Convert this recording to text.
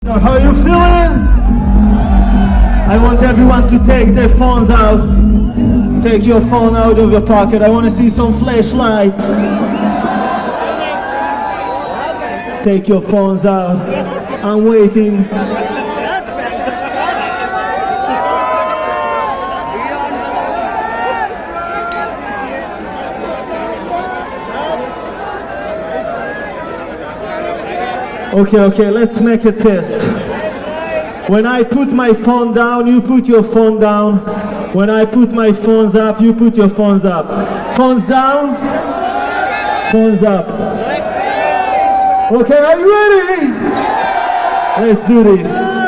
How are you feeling? I want everyone to take their phones out. Take your phone out of your pocket. I want to see some flashlights. Take your phones out. I'm waiting. Okay, let's make a test. When I put my phone down, you put your phone down. When I put my phones up, you put your phones up. Phones down, phones up. Okay, are you ready? Let's do this.